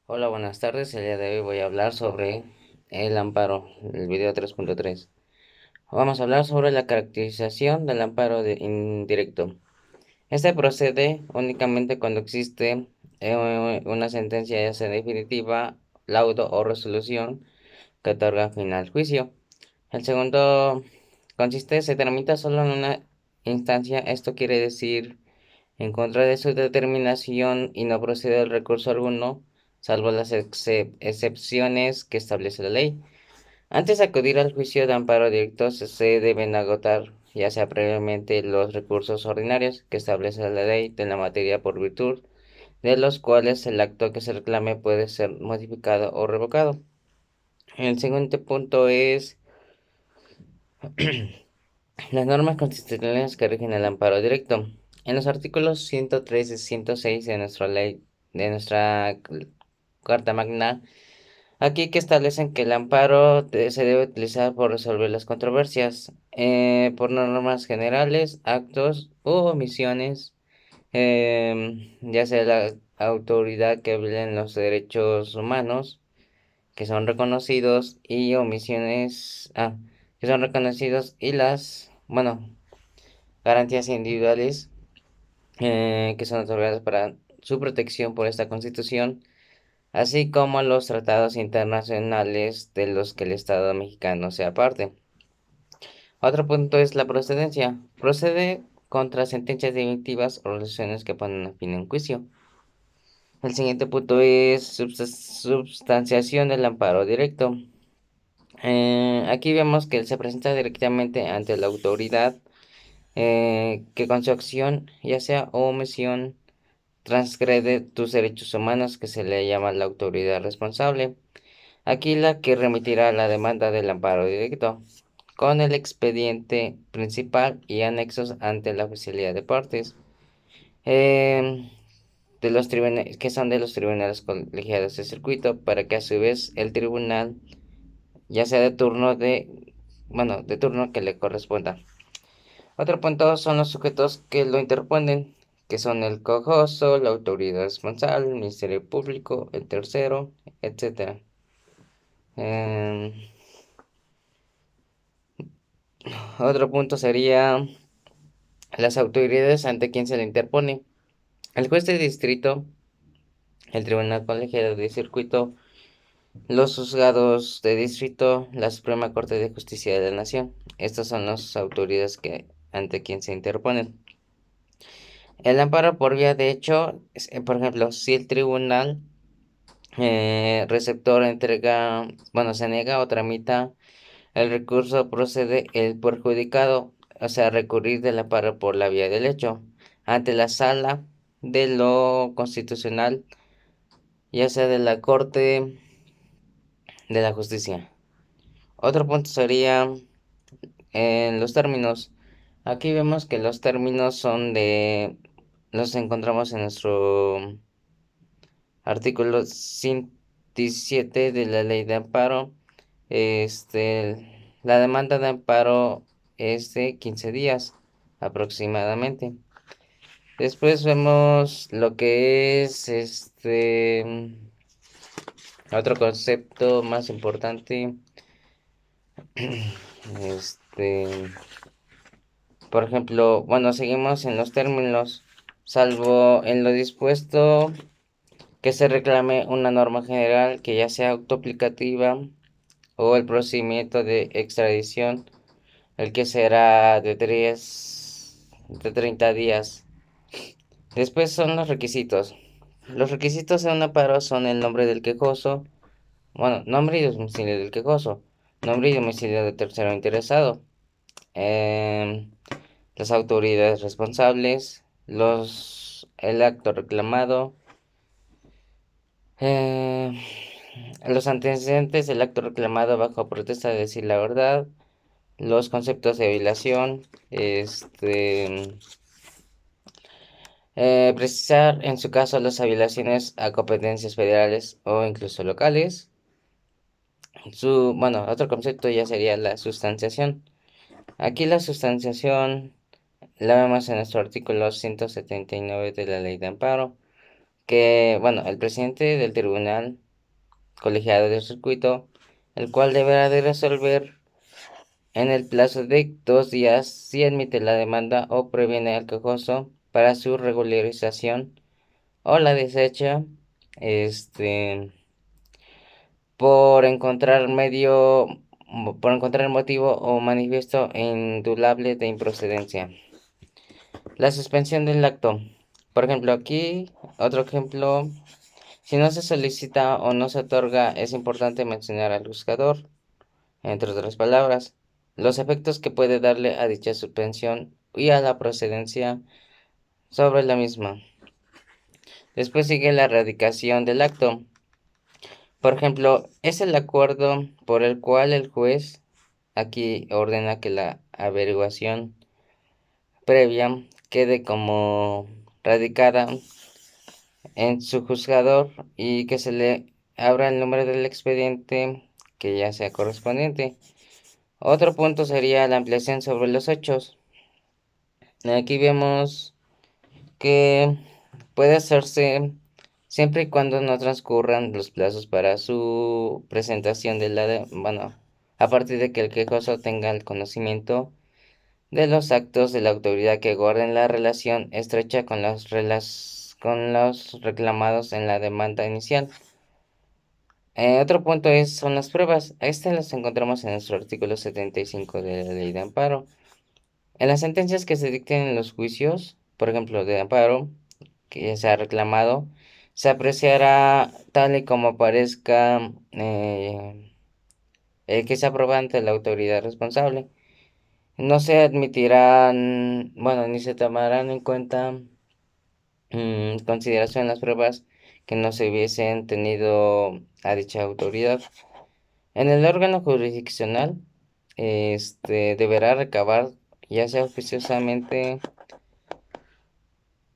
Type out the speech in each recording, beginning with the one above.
Hola, buenas tardes. El día de hoy voy a hablar sobre el amparo, el video 3.3. Vamos a hablar sobre la caracterización del amparo indirecto. Este procede únicamente cuando existe una sentencia ya sea definitiva, laudo o resolución que otorga fin al juicio. El segundo se tramita solo en una instancia. Esto quiere decir en contra de su determinación y no procede el recurso alguno, salvo las excepciones que establece la ley. Antes de acudir al juicio de amparo directo se deben agotar, ya sea previamente, los recursos ordinarios que establece la ley de la materia por virtud de los cuales el acto que se reclame puede ser modificado o revocado. El siguiente punto es las normas constitucionales que rigen el amparo directo. En los artículos 103 y 106 de nuestra ley, de nuestra Carta Magna, aquí que establecen que el amparo se debe utilizar por resolver las controversias, por normas generales, actos u omisiones, ya sea la autoridad que violen los derechos humanos, que son reconocidos, y omisiones, que son reconocidos, y garantías individuales que son otorgadas para su protección por esta Constitución, así como los tratados internacionales de los que el Estado mexicano sea parte. Otro punto es la procedencia. Procede contra sentencias definitivas o resoluciones que ponen a fin en juicio. El siguiente punto es substanciación del amparo directo. Aquí vemos que se presenta directamente ante la autoridad que con su acción, ya sea omisión, transgrede tus derechos humanos, que se le llama la autoridad responsable. Aquí la que remitirá la demanda del amparo directo, con el expediente principal y anexos ante la oficialidad de partes, em, de los tribunales, que son de los tribunales colegiados de circuito, para que a su vez el tribunal, ya sea de turno que le corresponda. Otro punto son los sujetos que lo interponen, que son el cojoso, la autoridad responsable, el Ministerio Público, el tercero, etcétera. Em, Otro punto sería las autoridades ante quien se le interpone. El juez de distrito, el tribunal colegiado de circuito, los juzgados de distrito, la Suprema Corte de Justicia de la Nación. Estas son las autoridades ante quien se interponen. El amparo por vía de hecho, por ejemplo, si el tribunal receptor se niega o tramita el recurso, procede el perjudicado, o sea, recurrir del amparo por la vía del hecho, ante la sala de lo constitucional, ya sea de la Corte de la Justicia. Otro punto sería en los términos. Aquí vemos que los términos los encontramos en nuestro artículo 117 de la ley de amparo. La demanda de amparo es de 15 días aproximadamente. Después vemos lo que es otro concepto más importante. Este, por ejemplo, seguimos en los términos, salvo en lo dispuesto que se reclame una norma general que ya sea autoaplicativa o el procedimiento de extradición, el que será de 30 días. Después son los requisitos. Los requisitos de un amparo son el nombre del quejoso, nombre y domicilio del quejoso, nombre y domicilio del tercero interesado, em, las autoridades responsables, el acto reclamado, em, los antecedentes del acto reclamado bajo protesta de decir la verdad, los conceptos de violación, precisar en su caso las violaciones a competencias federales o incluso locales. Otro concepto ya sería la sustanciación. Aquí la sustanciación la vemos en nuestro artículo 179 de la ley de amparo. que, bueno, el presidente del tribunal colegiado del circuito, el cual deberá de resolver en el plazo de 2 días si admite la demanda o previene al quejoso para su regularización o la desecha, este, por encontrar por encontrar motivo o manifiesto indudable de improcedencia. La suspensión del acto. Por ejemplo, aquí, otro ejemplo, si no se solicita o no se otorga, es importante mencionar al juzgador, entre otras palabras, los efectos que puede darle a dicha suspensión y a la procedencia sobre la misma. Después sigue la erradicación del acto. Por ejemplo, es el acuerdo por el cual el juez aquí ordena que la averiguación previa quede como radicada en su juzgador y que se le abra el número del expediente que ya sea correspondiente. Otro punto sería la ampliación sobre los hechos. Aquí vemos que puede hacerse siempre y cuando no transcurran los plazos para su presentación bueno, a partir de que el quejoso tenga el conocimiento de los actos de la autoridad que guarden la relación estrecha con con los reclamados en la demanda inicial. Otro punto son las pruebas. Estas las encontramos en nuestro artículo 75 de la Ley de Amparo. En las sentencias que se dicten en los juicios, por ejemplo, de amparo, que se ha reclamado, se apreciará tal y como parezca que se aprueba ante la autoridad responsable. No se admitirán, bueno, ni se tomarán en cuenta consideración las pruebas que no se hubiesen tenido a dicha autoridad. En el órgano jurisdiccional, deberá recabar, ya sea oficiosamente,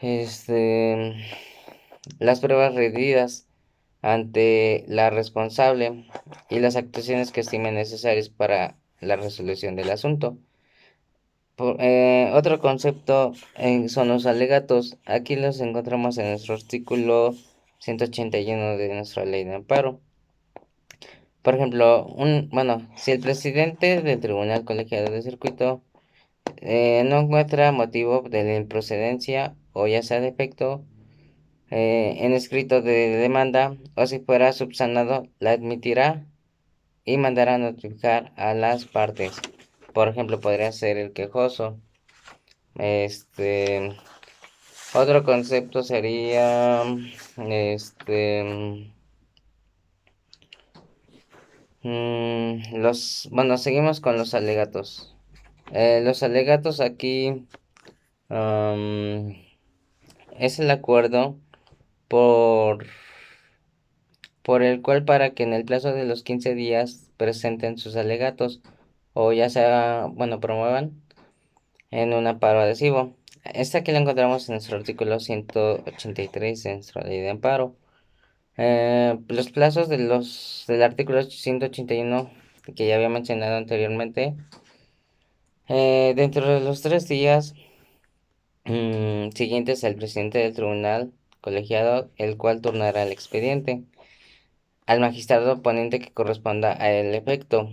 este, las pruebas rendidas ante la responsable y las actuaciones que estimen necesarias para la resolución del asunto. Otro concepto son los alegatos. Aquí los encontramos en nuestro artículo 181 de nuestra ley de amparo. Por ejemplo, bueno, si el presidente del tribunal colegiado de circuito no encuentra motivo de la improcedencia o ya sea defecto en escrito de demanda o si fuera subsanado, la admitirá y mandará notificar a las partes. Por ejemplo, podría ser el quejoso. Este, Otro concepto sería, este, bueno, seguimos con los alegatos. Los alegatos aquí am, es el acuerdo por, por el cual para que en el plazo de los 15 días presenten sus alegatos o ya sea, bueno, promuevan en un amparo adhesivo. Esta aquí la encontramos en nuestro artículo 183 de nuestra ley de amparo. Los plazos del artículo 181 que ya había mencionado anteriormente, dentro de los 3 días siguientes al presidente del tribunal colegiado, el cual turnará el expediente al magistrado ponente que corresponda a el efecto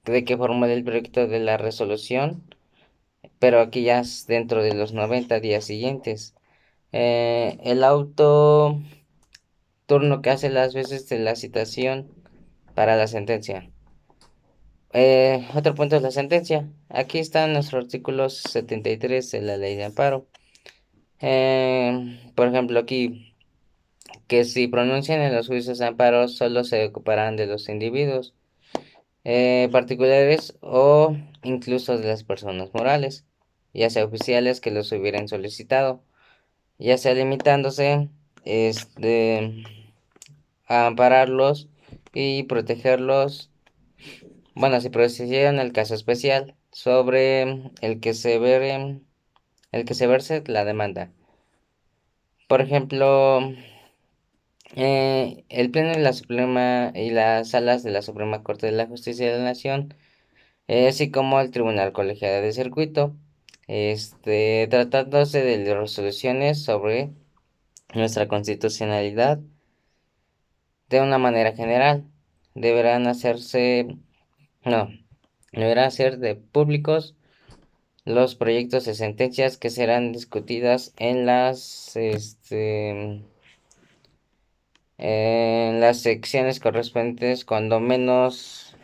de que formule el proyecto de la resolución, pero aquí ya es dentro de los 90 días siguientes. El auto turno que hace las veces de la citación para la sentencia. Otro punto es la sentencia. Aquí está nuestro artículo 73 de la ley de amparo. Por ejemplo, aquí que si pronuncian en los juicios de amparo solo se ocuparán de los individuos particulares o incluso de las personas morales, ya sea oficiales que los hubieran solicitado, ya sea limitándose este, a ampararlos y protegerlos. Bueno, si procedieron el caso especial sobre el que se verse la demanda. Por ejemplo, el Pleno de la Suprema y las salas de la Suprema Corte de la Justicia de la Nación, así como el Tribunal Colegiado de Circuito, tratándose de resoluciones sobre nuestra constitucionalidad de una manera general. Deberán hacerse, no, deberán ser de públicos los proyectos de sentencias que serán discutidas en las secciones correspondientes, cuando menos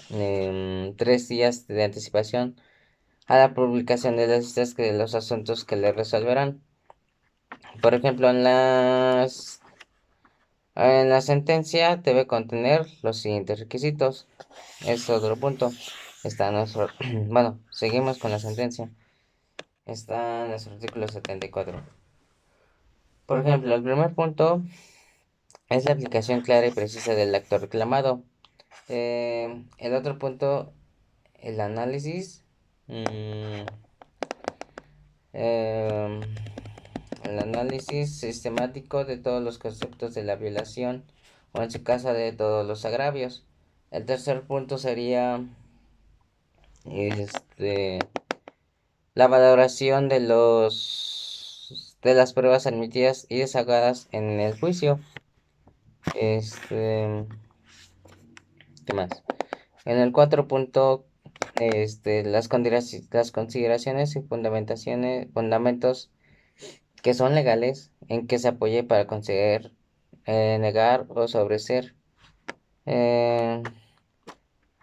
3 días de anticipación a la publicación de las listas de los asuntos que le resolverán. Por ejemplo, en la sentencia debe contener los siguientes requisitos. Es otro punto. Está nuestro, bueno, seguimos con la sentencia. Está en nuestro artículo 74. Por ejemplo, el primer punto es la aplicación clara y precisa del acto reclamado. El otro punto, el análisis. mm, em, el análisis sistemático de todos los conceptos de la violación, o en su caso de todos los agravios. El tercer punto sería este, la valoración de las pruebas admitidas y desahogadas en el juicio. ¿Qué más? En el 4 punto, las consideraciones y fundamentos que son legales en que se apoye para conseguir negar o sobreser. Eh,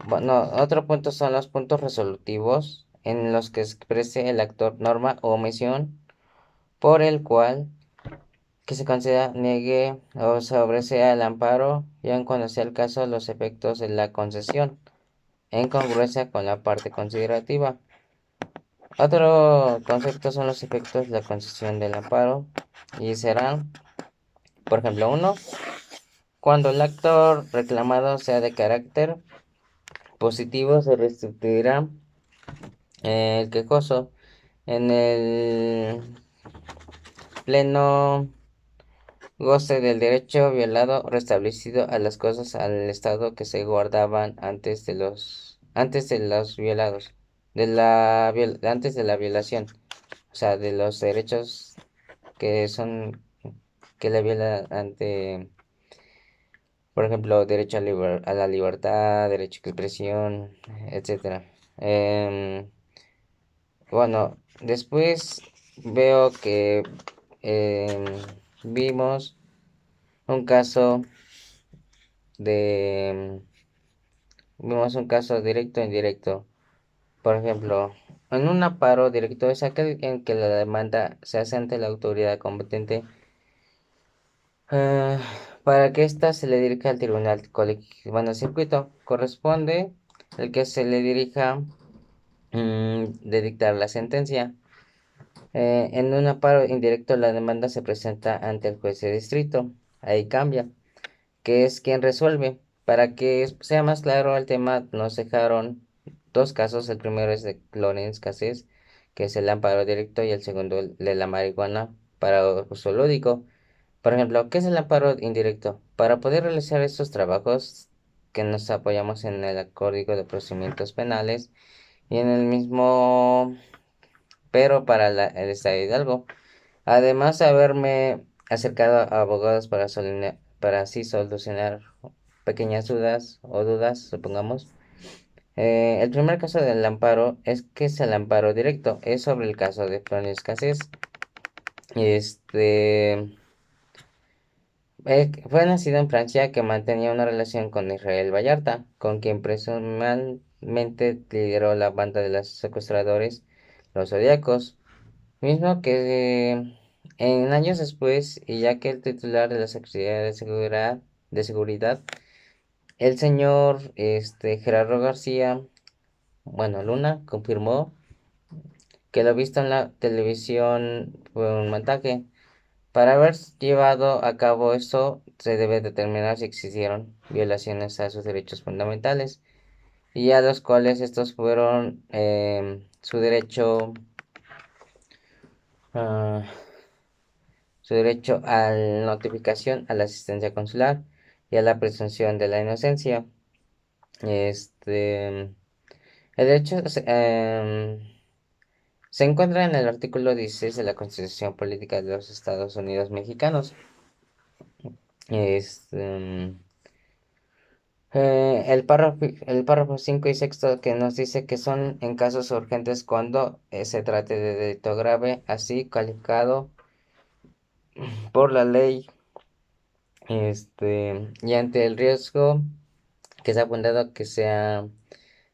bueno, otro punto son los puntos resolutivos en los que exprese el actor norma o omisión por el cual que se conceda, niegue o sobresea el amparo, y aun cuando sea el caso, los efectos de la concesión, en congruencia con la parte considerativa. Otro concepto son los efectos de la concesión del amparo, y serán, por ejemplo, uno, cuando el acto reclamado sea de carácter positivo, se restituirá el quejoso en el pleno goce del derecho violado restablecido a las cosas al estado que se guardaban antes de los violados, antes de la violación, o sea, de los derechos que son, que le viola ante, por ejemplo, derecho a la libertad, derecho a expresión, etcétera. Bueno, después veo que em, vimos un caso de vimos un caso directo e indirecto. Por ejemplo, en un amparo directo es aquel en que la demanda se hace ante la autoridad competente, eh, para que ésta se le dirija al tribunal colegiado. Bueno, circuito corresponde el que se le dirija de dictar la sentencia. En un amparo indirecto la demanda se presenta ante el juez de distrito. Ahí cambia, que es quien resuelve. Para que sea más claro el tema, nos dejaron dos casos. El primero es de Lawrence Cassés, que es el amparo directo, y el segundo el de la marihuana para uso lúdico. Por ejemplo, ¿qué es el amparo indirecto? Para poder realizar estos trabajos que nos apoyamos en el Código de Procedimientos Penales y en el mismo, pero para el Estado de Hidalgo. Además de haberme acercado a abogados para así solucionar pequeñas dudas, supongamos. El primer caso del amparo es que es el amparo directo, es sobre el caso de Florence Cassés. Este fue nacido en Francia, que mantenía una relación con Israel Vallarta, con quien presuntamente lideró la banda de los secuestradores, los Zodíacos, mismo que en años después, y ya que el titular de la Secretaría de Seguridad, el señor Gerardo García, bueno, Luna, confirmó que lo visto en la televisión fue un montaje. Para haber llevado a cabo eso, se debe determinar si existieron violaciones a sus derechos fundamentales, y a los cuales estos fueron ah, su derecho a la notificación, a la asistencia consular y a la presunción de la inocencia. El derecho Se encuentra en el artículo 16 de la Constitución Política de los Estados Unidos Mexicanos. Este, el párrafo 5 y sexto que nos dice que son en casos urgentes cuando se trate de delito grave, así calificado por la ley, y ante el riesgo que se ha fundado que sea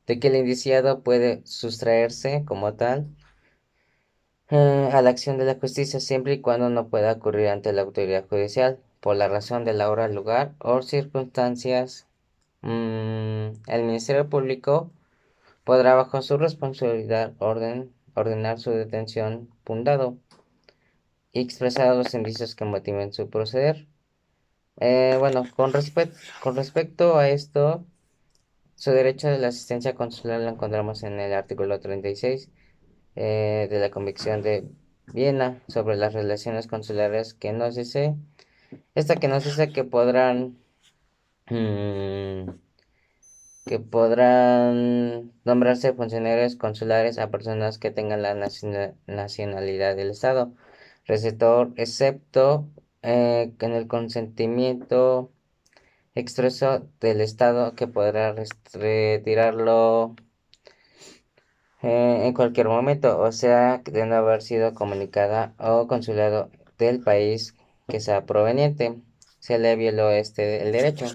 de que el indiciado puede sustraerse como tal a la acción de la justicia siempre y cuando no pueda ocurrir ante la autoridad judicial por la razón de la hora, lugar o circunstancias. El Ministerio Público podrá bajo su responsabilidad ordenar su detención fundado y expresar los indicios que motiven su proceder. Bueno, con respecto a esto, su derecho de la asistencia consular lo encontramos en el artículo 36 de la Convención de Viena sobre las relaciones consulares que nos dice mm, que podrán nombrarse funcionarios consulares a personas que tengan la nacionalidad del Estado receptor, excepto en el consentimiento expreso del Estado que podrá retirarlo en cualquier momento, o sea, de no haber sido comunicada o consulado del país que sea proveniente, se le violó el derecho.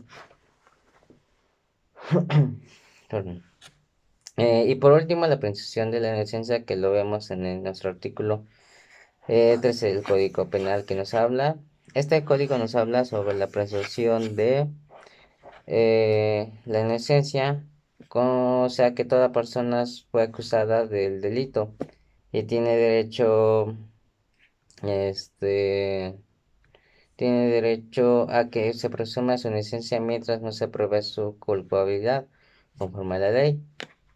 Perdón. Y por último, la presunción de la inocencia que lo vemos en nuestro artículo 13 del Código Penal que nos habla. Este código nos habla sobre la presunción de la inocencia, o sea que toda persona fue acusada del delito y este, tiene derecho a que se presuma su inocencia mientras no se pruebe su culpabilidad conforme a la ley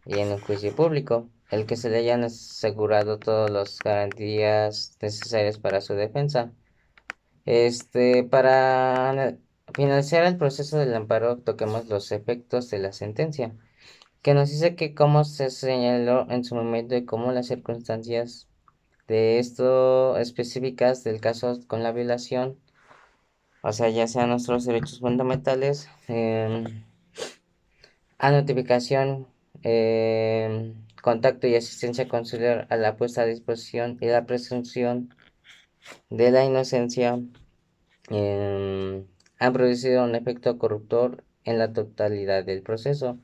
y en un juicio público, el que se le hayan asegurado todas las garantías necesarias para su defensa. Para financiar el proceso del amparo, toquemos los efectos de la sentencia, que nos dice que como se señaló en su momento y cómo las circunstancias de esto específicas del caso con la violación, o sea, ya sean nuestros derechos fundamentales, a notificación, contacto y asistencia consular a la puesta a disposición y la presunción de la inocencia, em, han producido un efecto corruptor en la totalidad del proceso.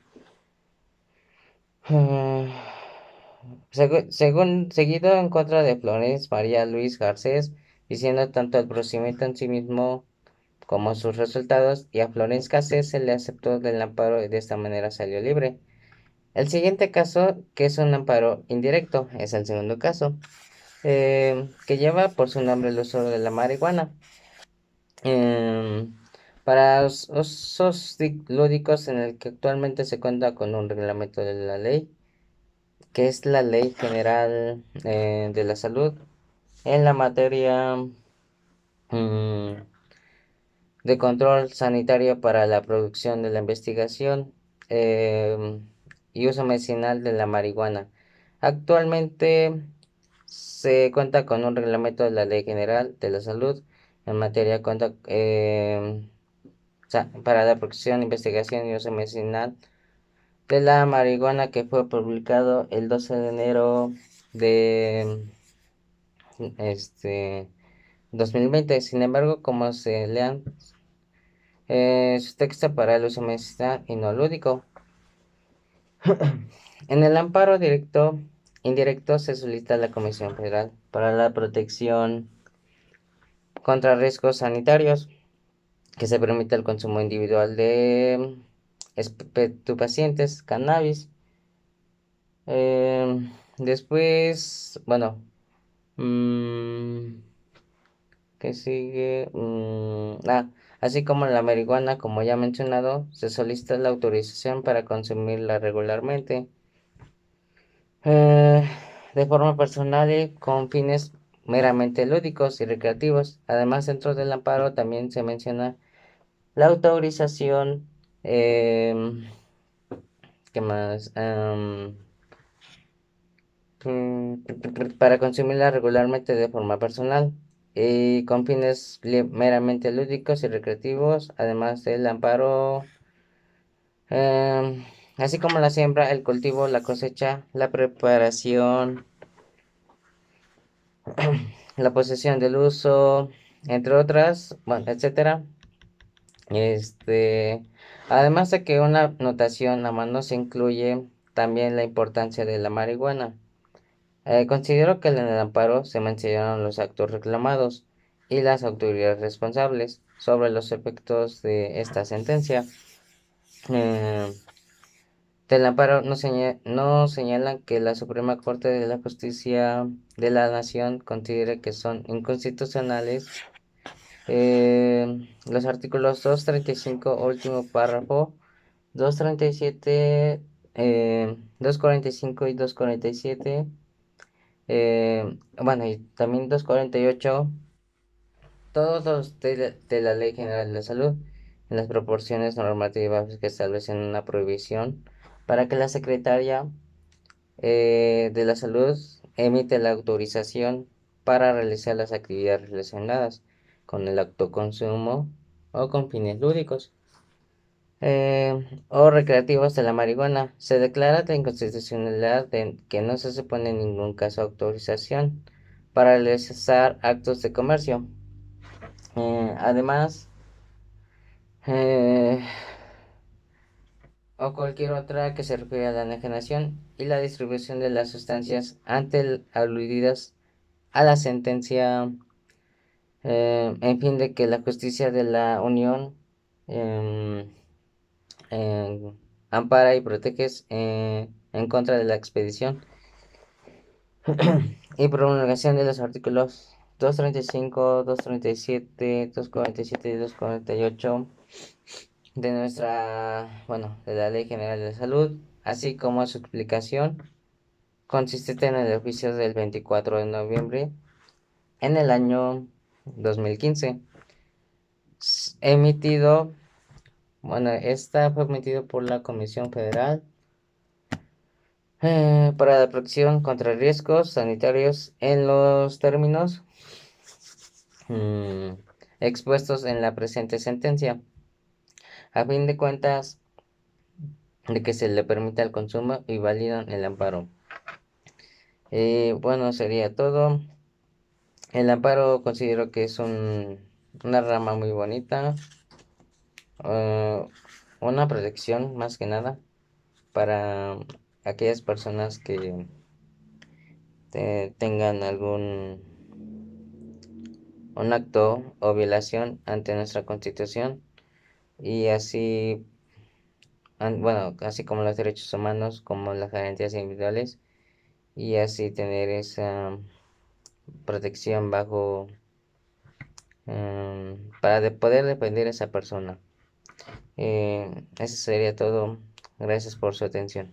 Según seguido en contra de Florence María Luis Garcés, diciendo tanto el procedimiento en sí mismo como sus resultados, y a Florence Garcés se le aceptó del amparo y de esta manera salió libre. El siguiente caso, que es un amparo indirecto, es el segundo caso, que lleva por su nombre el uso de la marihuana. Em, para usos lúdicos en el que actualmente se cuenta con un reglamento de la ley, que es la Ley General de la Salud, en la materia mm, de control sanitario para la producción de la investigación y uso medicinal de la marihuana. Actualmente se cuenta con un reglamento de la Ley General de la Salud en materia para la producción, investigación y uso medicinal de la marihuana que fue publicado el 12 de enero de este 2020. Sin embargo, como se lean su texto para el uso medicinal y no lúdico. En el amparo indirecto se solicita a la Comisión Federal para la Protección contra Riesgos Sanitarios que se permita el consumo individual de estupefacientes, cannabis. Después, bueno, mm, ¿qué sigue? Así como la marihuana, como ya mencionado, se solicita la autorización para consumirla regularmente, eh, de forma personal y con fines meramente lúdicos y recreativos. Además, dentro del amparo también se menciona la autorización, ¿qué más? para consumirla regularmente de forma personal y con fines meramente lúdicos y recreativos, además del amparo, así como la siembra, el cultivo, la cosecha, la preparación, la posesión del uso, entre otras, bueno, etcétera. Este, además de que una notación a mano se incluye también la importancia de la marihuana. Considero que en el amparo se mencionaron los actos reclamados y las autoridades responsables sobre los efectos de esta sentencia. Eh, del amparo no señalan que la Suprema Corte de la Justicia de la Nación considere que son inconstitucionales los artículos 235, último párrafo, 237, 245 y 247. Bueno, y también 248, todos los de la Ley General de la Salud, en las proporciones normativas que establecen una prohibición para que la Secretaria de la Salud emite la autorización para realizar las actividades relacionadas con el autoconsumo o con fines lúdicos o recreativos de la marihuana. Se declara la inconstitucionalidad de que no se supone en ningún caso autorización para realizar actos de comercio. Además, eh, o cualquier otra que se refiere a la enajenación y la distribución de las sustancias aludidas a la sentencia, en fin de que la justicia de la Unión em, em, ampara y protege en contra de la expedición y promulgación de los artículos 235, 237, 247 y 248 de bueno, de la Ley General de Salud, así como su explicación consistente en el oficio del 24 de noviembre en el año 2015, emitido, bueno, esta fue emitido por la Comisión Federal para la protección contra riesgos sanitarios en los términos mm, expuestos en la presente sentencia, a fin de cuentas de que se le permita el consumo y validan el amparo. Bueno, sería todo. El amparo considero que es una rama muy bonita, eh, una protección más que nada para aquellas personas que tengan un acto o violación ante nuestra Constitución y así, bueno, así como los derechos humanos, como las garantías individuales y así tener esa protección bajo para poder defender a esa persona. Eso sería todo. Gracias por su atención.